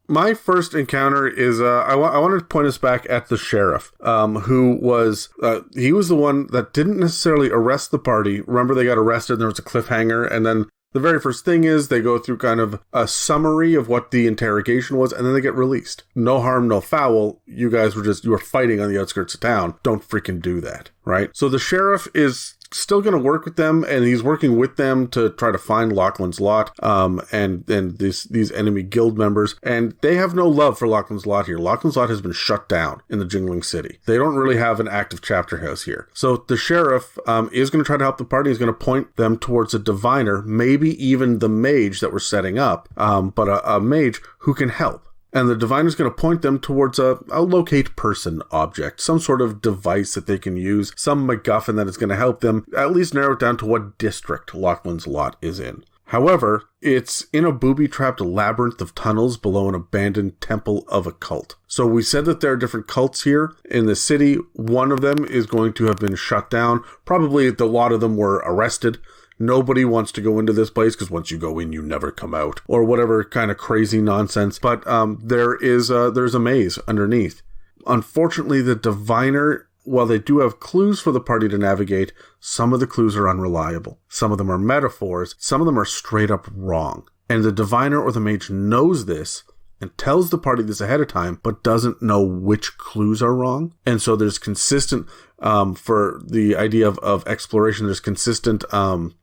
My first encounter is I wanted to point us back at the sheriff, who was he was the one that didn't necessarily arrest the party. Remember, they got arrested and there was a cliffhanger, and then the very first thing is they go through kind of a summary of what the interrogation was, and then they get released. No harm, no foul. You guys you were fighting on the outskirts of town. Don't freaking do that, right? So the sheriff is still going to work with them, and he's working with them to try to find Lachlan's Lot, and these enemy guild members, and they have no love for Lachlan's Lot here. Lachlan's Lot has been shut down in the Jingling City. They don't really have an active chapter house here. So the sheriff is going to try to help the party. He's going to point them towards a diviner, maybe even the mage that we're setting up, but a mage who can help. And the diviner is going to point them towards a locate person object, some sort of device that they can use, some MacGuffin that is going to help them at least narrow it down to what district Lachlan's Lot is in. However, it's in a booby-trapped labyrinth of tunnels below an abandoned temple of a cult. So we said that there are different cults here in the city. One of them is going to have been shut down. Probably a lot of them were arrested. Nobody wants to go into this place because once you go in, you never come out, or whatever kind of crazy nonsense. But there's a maze underneath. Unfortunately, the diviner, while they do have clues for the party to navigate, some of the clues are unreliable. Some of them are metaphors. Some of them are straight up wrong. And the diviner or the mage knows this and tells the party this ahead of time, but doesn't know which clues are wrong. And so there's consistent, for the idea of exploration, there's consistent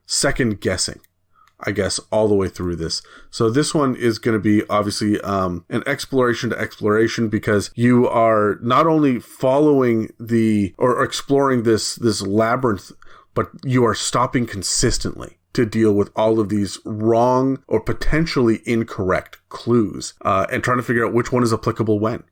second guessing, I guess, all the way through this. So this one is going to be obviously an exploration to exploration, because you are not only following or exploring this labyrinth, but you are stopping consistently to deal with all of these wrong or potentially incorrect clues, and trying to figure out which one is applicable when.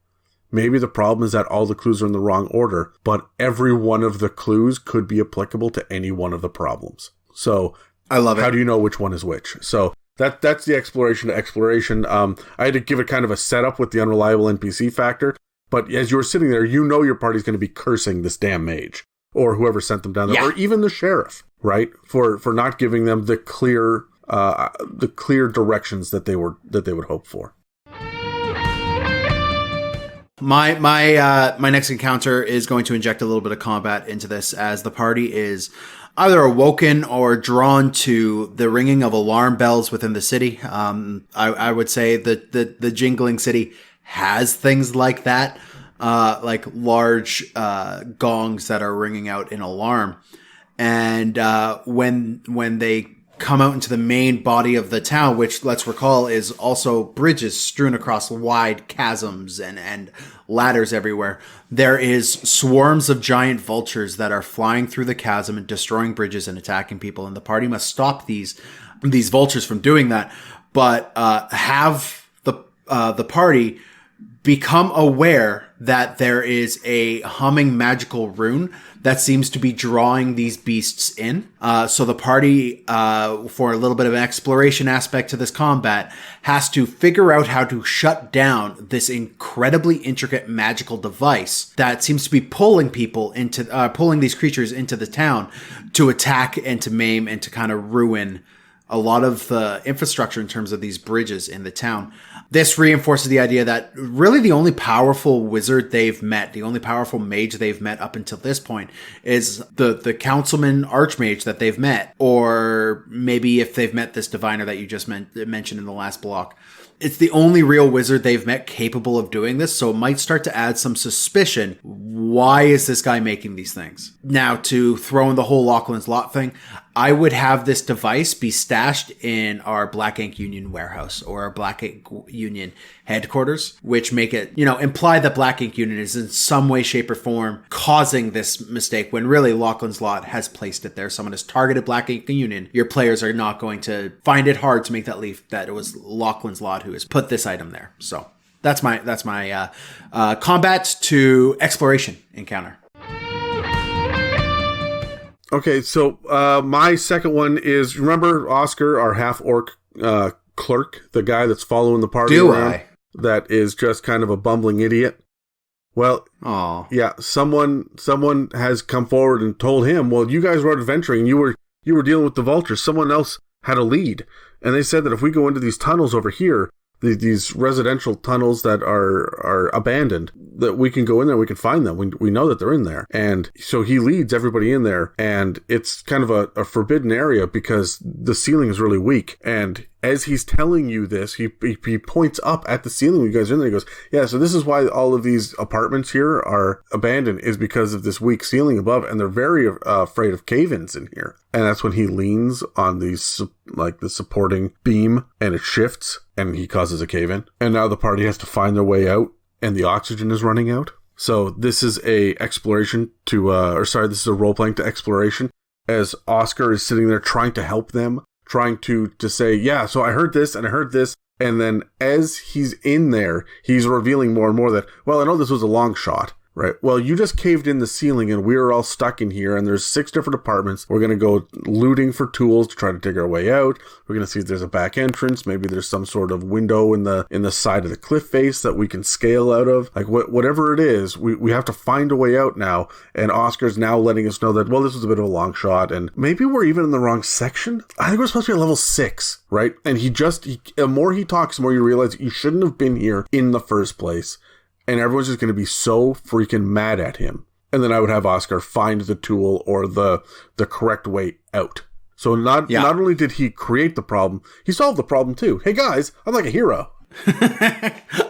Maybe the problem is that all the clues are in the wrong order, but every one of the clues could be applicable to any one of the problems. So I love it. How do you know which one is which? So that's the exploration to exploration. I had to give it kind of a setup with the unreliable NPC factor, but as you were sitting there, your party's going to be cursing this damn mage or whoever sent them down there, or even the sheriff, right? For not giving them the clear directions that they would hope for. My next encounter is going to inject a little bit of combat into this, as the party is either awoken or drawn to the ringing of alarm bells within the city. I would say that the jingling city has things like that, like large gongs that are ringing out in alarm. And when they come out into the main body of the town, which, let's recall, is also bridges strewn across wide chasms and ladders everywhere, there is swarms of giant vultures that are flying through the chasm and destroying bridges and attacking people. And the party must stop these vultures from doing that, but have the party become aware that there is a humming magical rune that seems to be drawing these beasts in. So the party, for a little bit of an exploration aspect to this combat, has to figure out how to shut down this incredibly intricate magical device that seems to be pulling these creatures into the town to attack and to maim and to kind of ruin a lot of the infrastructure in terms of these bridges in the town. This reinforces the idea that really the only powerful wizard they've met, the only powerful mage they've met up until this point, is the councilman archmage that they've met. Or maybe if they've met this diviner that you just mentioned in the last block. It's the only real wizard they've met capable of doing this, so it might start to add some suspicion. Why is this guy making these things? Now, to throw in the whole Lachlan's Lot thing, I would have this device be stashed in our Black Ink Union warehouse or our Black Ink Union headquarters, which make it, imply that Black Ink Union is in some way, shape, or form causing this mistake when really Lachlan's Lot has placed it there. Someone has targeted Black Ink Union. Your players are not going to find it hard to make that leap that it was Lachlan's Lot who has put this item there. So that's my combat to exploration encounter. Okay, so my second one is, remember Oscar, our half-orc clerk, the guy that's following the party around? That is just kind of a bumbling idiot? Well, yeah, someone has come forward and told him, well, you guys were out adventuring, you were dealing with the vultures, someone else had a lead. And they said that if we go into these tunnels over here, these residential tunnels that are abandoned, that we can go in there, we can find them. We know that they're in there. And so he leads everybody in there, and it's kind of a forbidden area because the ceiling is really weak. And as he's telling you this, he points up at the ceiling when you guys are in there. He goes, yeah, so this is why all of these apartments here are abandoned, is because of this weak ceiling above, and they're very afraid of cave-ins in here. And that's when he leans on these, like the supporting beam, and it shifts, and he causes a cave-in. And now the party has to find their way out, and the oxygen is running out. So this is a exploration this is a role-playing to exploration, as Oscar is sitting there trying to help them, trying to say, yeah, so I heard this and I heard this. And then as he's in there, he's revealing more and more that, well, I know this was a long shot, right? Well, you just caved in the ceiling and we're all stuck in here, and there's 6 different apartments. We're going to go looting for tools to try to dig our way out. We're going to see if there's a back entrance. Maybe there's some sort of window in the side of the cliff face that we can scale out of. Like whatever it is, we have to find a way out now. And Oscar's now letting us know that, well, this was a bit of a long shot, and maybe we're even in the wrong section. I think we're supposed to be at level 6, right? And the more he talks, the more you realize you shouldn't have been here in the first place. And everyone's just going to be so freaking mad at him. And then I would have Oscar find the tool or the correct way out. So not only did he create the problem, he solved the problem too. Hey guys, I'm like a hero.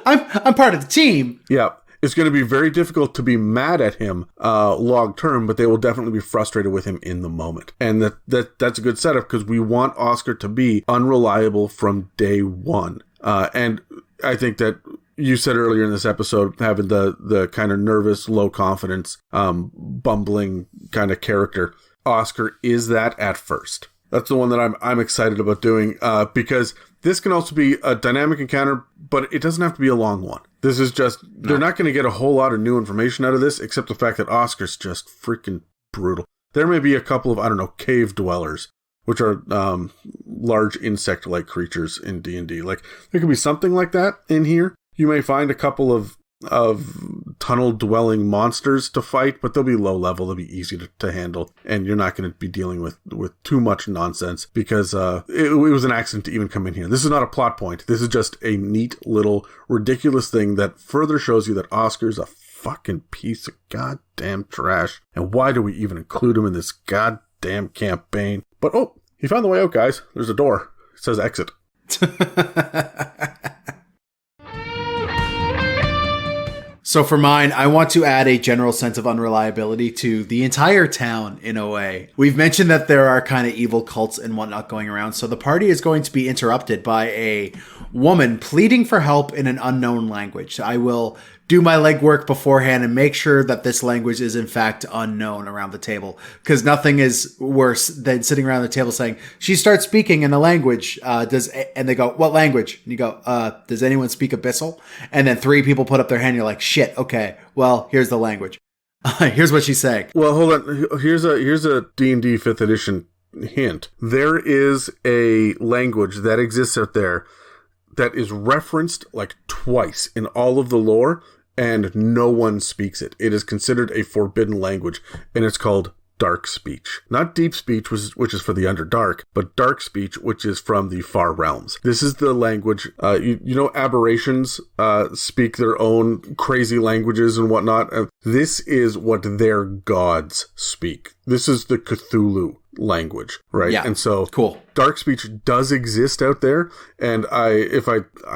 I'm part of the team. Yeah. It's going to be very difficult to be mad at him long term, but they will definitely be frustrated with him in the moment. And that's a good setup because we want Oscar to be unreliable from day one. And I think that you said earlier in this episode, having the kind of nervous, low confidence, bumbling kind of character. Oscar is that at first. That's the one that I'm excited about doing because this can also be a dynamic encounter, but it doesn't have to be a long one. This is just, they're not going to get a whole lot of new information out of this, except the fact that Oscar's just freaking brutal. There may be a couple of, cave dwellers, which are large insect-like creatures in D&D. Like, there could be something like that in here. You may find a couple of tunnel-dwelling monsters to fight, but they'll be low level. They'll be easy to handle, and you're not going to be dealing with too much nonsense because it was an accident to even come in here. This is not a plot point. This is just a neat little ridiculous thing that further shows you that Oscar's a fucking piece of goddamn trash. And why do we even include him in this goddamn damn campaign. But, oh, he found the way out, guys. There's a door. It says exit. So for mine, I want to add a general sense of unreliability to the entire town in a way. We've mentioned that there are kind of evil cults and whatnot going around. So the party is going to be interrupted by a woman pleading for help in an unknown language. I will do my legwork beforehand and make sure that this language is in fact unknown around the table, because nothing is worse than sitting around the table saying, she starts speaking in a language, and they go, what language? And you go, does anyone speak Abyssal? And then 3 people put up their hand and you're like, shit, okay, well, here's the language. Here's what she's saying. Well, hold on. Here's a D&D 5th edition hint. There is a language that exists out there that is referenced like twice in all of the lore, and no one speaks it. It is considered a forbidden language, and it's called dark speech. Not deep speech, which is for the Underdark, but dark speech, which is from the far realms. This is the language, you know, aberrations speak their own crazy languages and whatnot. This is what their gods speak. This is the Cthulhu language, right? Yeah. And so cool. Dark speech does exist out there, and I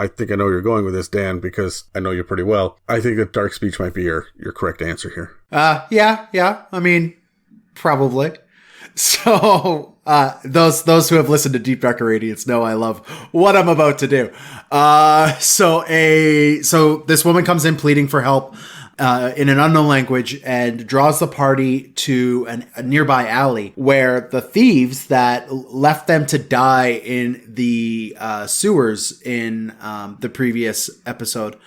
think I know where you're going with this, Dan, because I know you pretty well. I think that dark speech might be your correct answer here. Yeah. I mean, probably. So, those who have listened to Deep Dark Radiance know I love what I'm about to do. So this woman comes in pleading for help in an unknown language and draws the party to a nearby alley where the thieves that left them to die in the sewers in the previous episode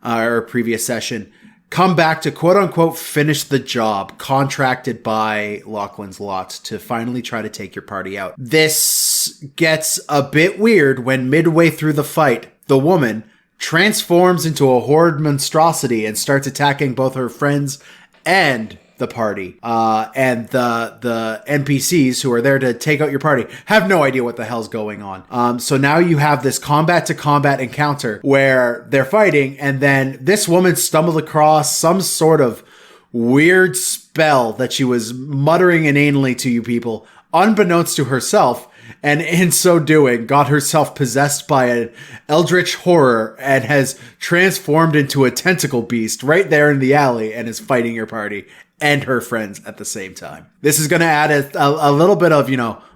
or previous session come back to quote unquote finish the job contracted by Lachlan's Lot to finally try to take your party out. This gets a bit weird when midway through the fight, the woman transforms into a horrid monstrosity and starts attacking both her friends and the party. And the NPCs who are there to take out your party have no idea what the hell's going on. So now you have this combat to combat encounter where they're fighting, and then this woman stumbled across some sort of weird spell that she was muttering inanely to you people, unbeknownst to herself. And in so doing, got herself possessed by an eldritch horror and has transformed into a tentacle beast right there in the alley and is fighting your party and her friends at the same time. This is going to add a little bit of,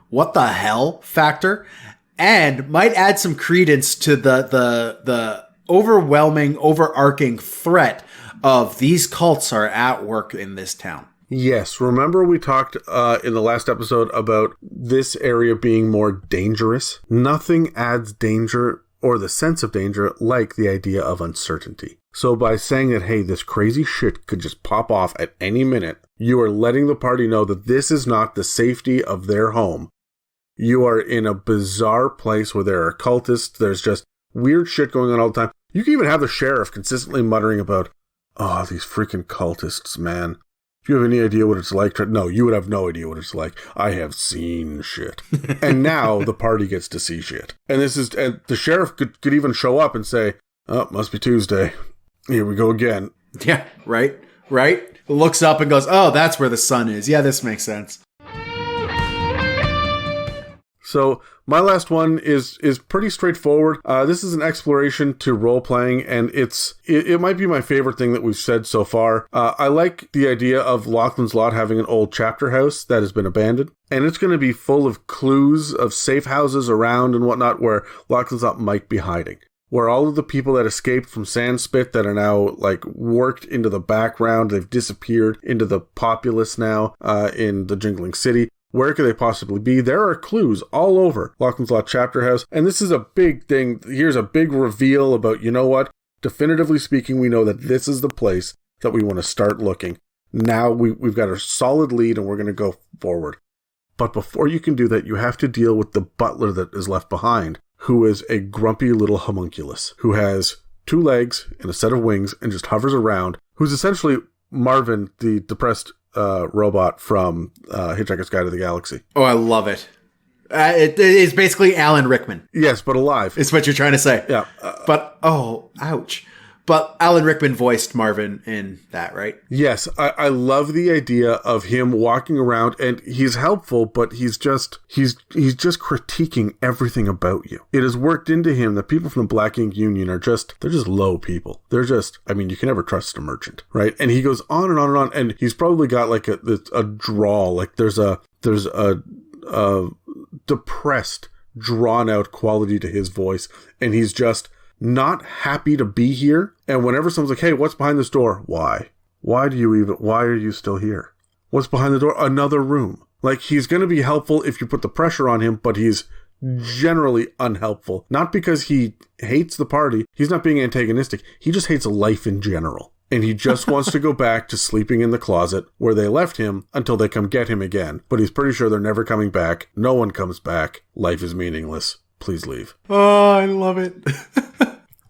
what the hell factor, and might add some credence to the overwhelming, overarching threat of these cults are at work in this town. Yes, remember we talked in the last episode about this area being more dangerous? Nothing adds danger or the sense of danger like the idea of uncertainty. So by saying that, hey, this crazy shit could just pop off at any minute, you are letting the party know that this is not the safety of their home. You are in a bizarre place where there are cultists, there's just weird shit going on all the time. You can even have the sheriff consistently muttering about, oh, these freaking cultists, man. If you have any idea what it's like, no, you would have no idea what it's like. I have seen shit. And now the party gets to see shit. And the sheriff could even show up and say, oh, must be Tuesday. Here we go again. Yeah, right. Looks up and goes, oh, that's where the sun is. Yeah, this makes sense. So my last one is pretty straightforward. This is an exploration to role-playing, and it might be my favorite thing that we've said so far. I like the idea of Lachlan's Lot having an old chapter house that has been abandoned, and it's going to be full of clues of safe houses around and whatnot where Lachlan's Lot might be hiding. Where all of the people that escaped from Sandspit that are now worked into the background, they've disappeared into the populace now in the Jingling City. Where could they possibly be? There are clues all over Lachlan's Lot Chapter House, and this is a big thing. Here's a big reveal about, you know what? Definitively speaking, we know that this is the place that we want to start looking. Now we've got a solid lead, and we're going to go forward. But before you can do that, you have to deal with the butler that is left behind, who is a grumpy little homunculus, who has 2 legs and a set of wings and just hovers around, who's essentially Marvin, the depressed robot from Hitchhiker's Guide to the Galaxy. Oh, I love it. It is basically Alan Rickman. Yes, but alive. It's what you're trying to say. Yeah. But, oh, ouch. But Alan Rickman voiced Marvin in that, right? Yes, I love the idea of him walking around, and he's helpful, but he's just critiquing everything about you. It has worked into him that people from the Black Ink Union they're just low people. You can never trust a merchant, right? And he goes on and on and on, and he's probably got like a drawl, like there's a depressed, drawn out quality to his voice, and he's just not happy to be here. And whenever someone's like, hey, what's behind this door? Why are you still here? What's behind the door? Another room. Like, he's going to be helpful if you put the pressure on him, but he's generally unhelpful. Not because he hates the party. He's not being antagonistic. He just hates life in general. And he just wants to go back to sleeping in the closet where they left him until they come get him again. But he's pretty sure they're never coming back. No one comes back. Life is meaningless. Please leave. Oh, I love it.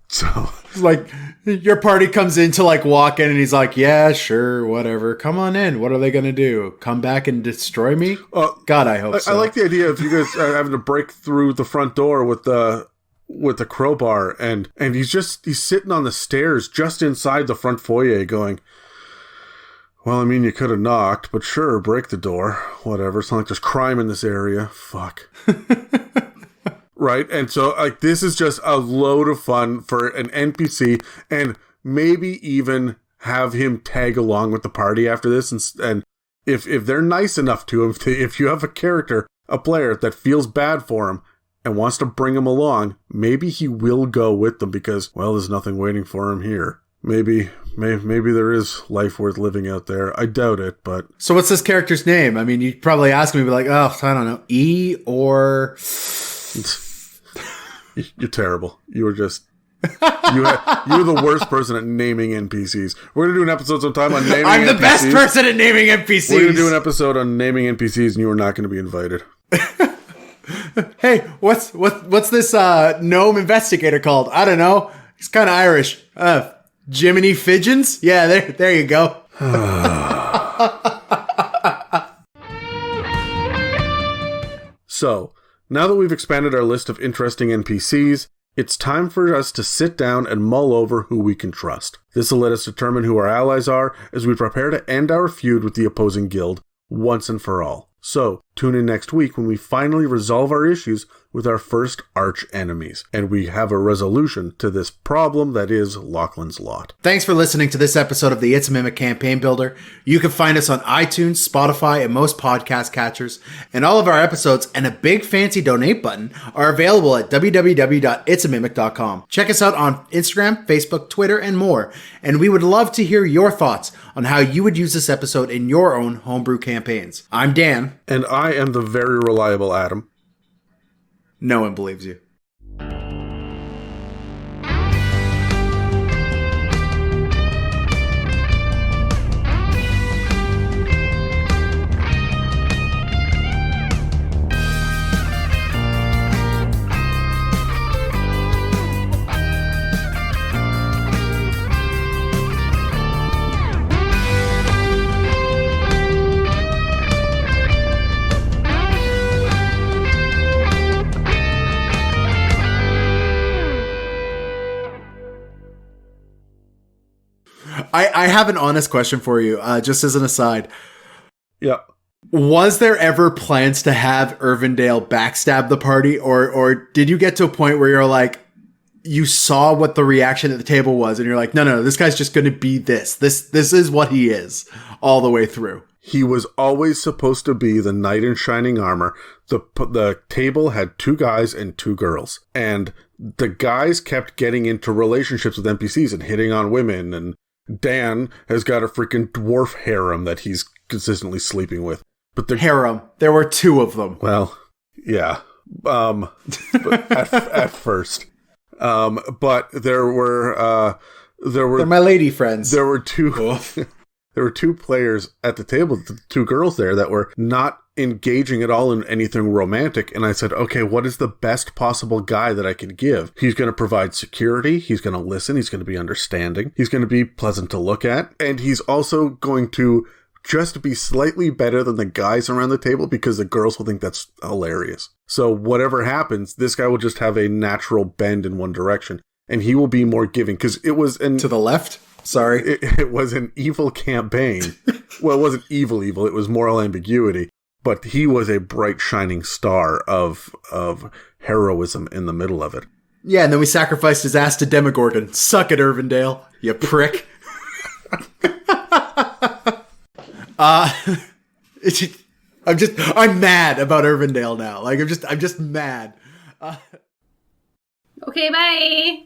So it's like your party comes in to like walk in and he's like, yeah, sure, whatever. Come on in. What are they going to do? Come back and destroy me? God, I hope so. I like the idea of you guys having to break through the front door with the crowbar, and he's sitting on the stairs just inside the front foyer going, well, I mean, you could have knocked, but sure, break the door. Whatever. It's not like there's crime in this area. Fuck. Right? And so, like, this is just a load of fun for an NPC, and maybe even have him tag along with the party after this. And if they're nice enough to him, if you have a player that feels bad for him and wants to bring him along, maybe he will go with them because, well, there's nothing waiting for him here. Maybe there is life worth living out there. I doubt it, but... So what's this character's name? I mean, you'd probably ask me, like, oh, I don't know, E or... You're terrible. You were just... You're the worst person at naming NPCs. We're going to do an episode sometime on naming NPCs. I'm the best person at naming NPCs. We're going to do an episode on naming NPCs, and you are not going to be invited. Hey, what's this gnome investigator called? I don't know. He's kind of Irish. Jiminy Fidgens? Yeah, there you go. So, now that we've expanded our list of interesting NPCs, it's time for us to sit down and mull over who we can trust. This will let us determine who our allies are as we prepare to end our feud with the opposing guild once and for all. So, tune in next week when we finally resolve our issues with our first arch enemies, and we have a resolution to this problem that is Lachlan's Lot. Thanks for listening to this episode of the It's a Mimic Campaign Builder. You can find us on iTunes, Spotify, and most podcast catchers, and all of our episodes and a big fancy donate button are available at www.itsamimic.com. Check us out on Instagram, Facebook, Twitter, and more, and we would love to hear your thoughts on how you would use this episode in your own homebrew campaigns. I'm Dan. And I am the very reliable Adam. No one believes you. I have an honest question for you, just as an aside. Yeah. Was there ever plans to have Irvindale backstab the party, or did you get to a point where you're like, you saw what the reaction at the table was, and you're like, no, this guy's just going to be this. This is what he is all the way through. He was always supposed to be the knight in shining armor. The table had 2 guys and 2 girls, and the guys kept getting into relationships with NPCs and hitting on women, and Dan has got a freaking dwarf harem that he's consistently sleeping with. But the harem, there were 2 of them. Well, yeah. At first. But they're my lady friends. There were 2 there were 2 players at the table, the 2 girls there that were not engaging at all in anything romantic. And I said, okay, what is the best possible guy that I can give? He's going to provide security. He's going to listen. He's going to be understanding. He's going to be pleasant to look at. And he's also going to just be slightly better than the guys around the table because the girls will think that's hilarious. So whatever happens, this guy will just have a natural bend in one direction. and he will be more giving, because it was To the left? Sorry. it was an evil campaign. Well, it wasn't evil, it was moral ambiguity, but he was a bright shining star of heroism in the middle of it. Yeah, and then we sacrificed his ass to Demogorgon. Suck it, Irvindale, you prick. I'm mad about Irvindale now. Like, I'm just mad. Okay, bye.